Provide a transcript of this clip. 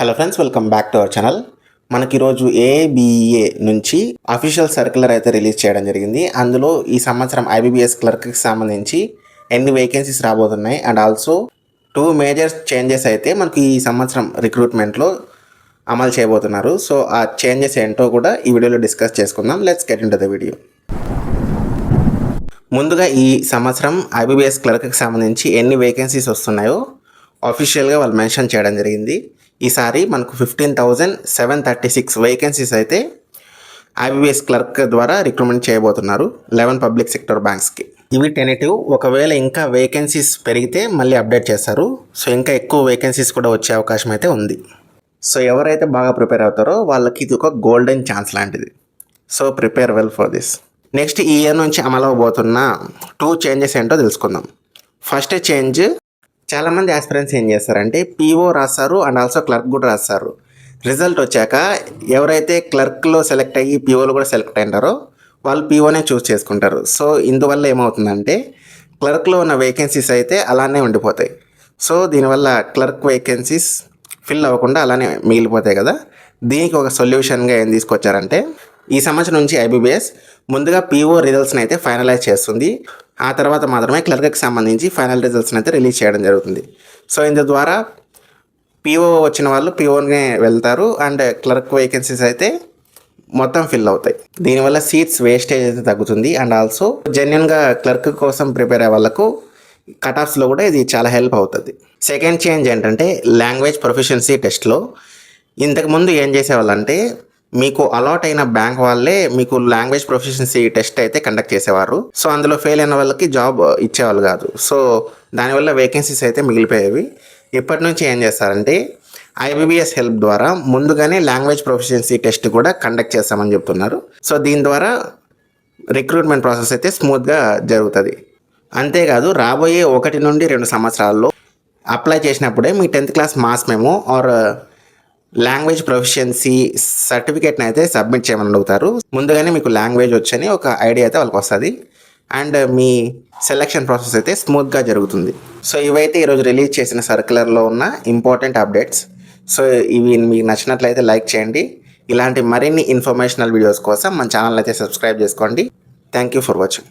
Hello friends, welcome back to our channel. మనకి ఈరోజు ABA నుంచి అఫీషియల్ సర్క్యులర్ అయితే రిలీజ్ చేయడం జరిగింది. అందులో ఈ సంవత్సరం ఐబీబీఎస్ క్లర్క్కి సంబంధించి ఎన్ని వేకెన్సీస్ రాబోతున్నాయి అండ్ ఆల్సో 2 మేజర్ చేంజెస్ అయితే మనకు ఈ సంవత్సరం రిక్రూట్మెంట్లో అమలు చేయబోతున్నారు. సో ఆ చేంజెస్ ఏంటో కూడా ఈ వీడియోలో డిస్కస్ చేసుకుందాం. Let's get into the video. ముందుగా ఈ సంవత్సరం ఐబీబీఎస్ క్లర్క్కి సంబంధించి ఎన్ని వేకెన్సీస్ వస్తున్నాయో ఆఫీషియల్గా వాళ్ళు మెన్షన్ చేయడం జరిగింది. ఈసారి మనకు 15,736 వేకెన్సీస్ అయితే ఐబీబీఎస్ క్లర్క్ ద్వారా రిక్రూట్మెంట్ చేయబోతున్నారు 11 పబ్లిక్ సెక్టర్ బ్యాంక్స్కి. ఇవి టెనేటివ్. ఒకవేళ ఇంకా వేకెన్సీస్ పెరిగితే మళ్ళీ అప్డేట్ చేస్తారు. సో ఇంకా ఎక్కువ వేకెన్సీస్ కూడా వచ్చే అవకాశం అయితే ఉంది. సో ఎవరైతే బాగా ప్రిపేర్ అవుతారో వాళ్ళకి ఇది ఒక గోల్డెన్ ఛాన్స్ లాంటిది. So prepare well for this. Next ఈ ఇయర్ నుంచి అమలు అవబోతున్న 2 చేంజెస్ ఏంటో తెలుసుకుందాం. ఫస్ట్ చేంజ్, చాలామంది ఆస్పిరెంట్స్ ఏం చేస్తారంటే పీఓ రాస్తారు అండ్ ఆల్సో క్లర్క్ కూడా రాస్తారు. రిజల్ట్ వచ్చాక ఎవరైతే క్లర్క్లో సెలెక్ట్ అయ్యి పీఓలో కూడా సెలెక్ట్ అయినారో వాళ్ళు పీఓనే చూస్ చేసుకుంటారు. సో ఇందువల్ల ఏమవుతుందంటే క్లర్క్లో ఉన్న వేకెన్సీస్ అయితే అలానే ఉండిపోతాయి. సో దీనివల్ల క్లర్క్ వేకెన్సీస్ ఫిల్ అవ్వకుండా అలానే మిగిలిపోతాయి కదా. దీనికి ఒక సొల్యూషన్గా ఏం తీసుకొచ్చారంటే ఈ సంవత్సరం నుంచి ఐబీబీఎస్ ముందుగా పీఓ రిజల్ట్స్ని అయితే ఫైనలైజ్ చేస్తుంది. ఆ తర్వాత మాత్రమే క్లర్క్కి సంబంధించి ఫైనల్ రిజల్ట్స్ని అయితే రిలీజ్ చేయడం జరుగుతుంది. సో ఇందు ద్వారా పీఓ వచ్చిన వాళ్ళు పీఓనే వెళ్తారు అండ్ క్లర్క్ వేకెన్సీస్ అయితే మొత్తం ఫిల్ అవుతాయి. దీనివల్ల సీట్స్ వేస్టేజ్ అయితే తగ్గుతుంది అండ్ ఆల్సో జెన్యున్గా క్లర్క్ కోసం ప్రిపేర్ అయ్యే వాళ్ళకు కట్ ఆఫ్స్లో కూడా ఇది చాలా హెల్ప్ అవుతుంది. సెకండ్ చేంజ్ ఏంటంటే లాంగ్వేజ్ ప్రొఫిషియన్సీ టెస్ట్లో ఇంతకుముందు ఏం చేసేవాళ్ళంటే మీకు అలాట్ అయిన బ్యాంక్ వాళ్ళే మీకు లాంగ్వేజ్ ప్రొఫిషియన్సీ టెస్ట్ అయితే కండక్ట్ చేసేవారు. సో అందులో ఫెయిల్ అయిన వాళ్ళకి జాబ్ ఇచ్చేవాళ్ళు కాదు. సో దానివల్ల వేకెన్సీస్ అయితే మిగిలిపోయేవి. ఇప్పటి నుంచి ఏం చేస్తారంటే ఐబీబీఎస్ హెల్ప్ ద్వారా ముందుగానే లాంగ్వేజ్ ప్రొఫిషియన్సీ టెస్ట్ కూడా కండక్ట్ చేస్తామని చెప్తున్నారు. సో దీని ద్వారా రిక్రూట్మెంట్ ప్రాసెస్ అయితే స్మూత్గా జరుగుతుంది. అంతేకాదు రాబోయే 1 నుండి 2 సంవత్సరాల్లో అప్లై చేసినప్పుడే మీ 10th class marks memo or language proficiency సర్టిఫికేట్ని అయితే సబ్మిట్ చేయమని అడుగుతారు. ముందుగానే మీకు లాంగ్వేజ్ వచ్చని ఒక ఐడియా అయితే వాళ్ళకి వస్తుంది అండ్ మీ సెలెక్షన్ ప్రాసెస్ అయితే స్మూత్గా జరుగుతుంది. సో ఇవైతే ఈరోజు రిలీజ్ చేసిన సర్క్యులర్లో ఉన్న ఇంపార్టెంట్ అప్డేట్స్. సో ఇవి మీకు నచ్చినట్లయితే లైక్ చేయండి. ఇలాంటి మరిన్ని ఇన్ఫర్మేషనల్ వీడియోస్ కోసం మన ఛానల్ అయితే సబ్స్క్రైబ్ చేసుకోండి. Thank you for watching.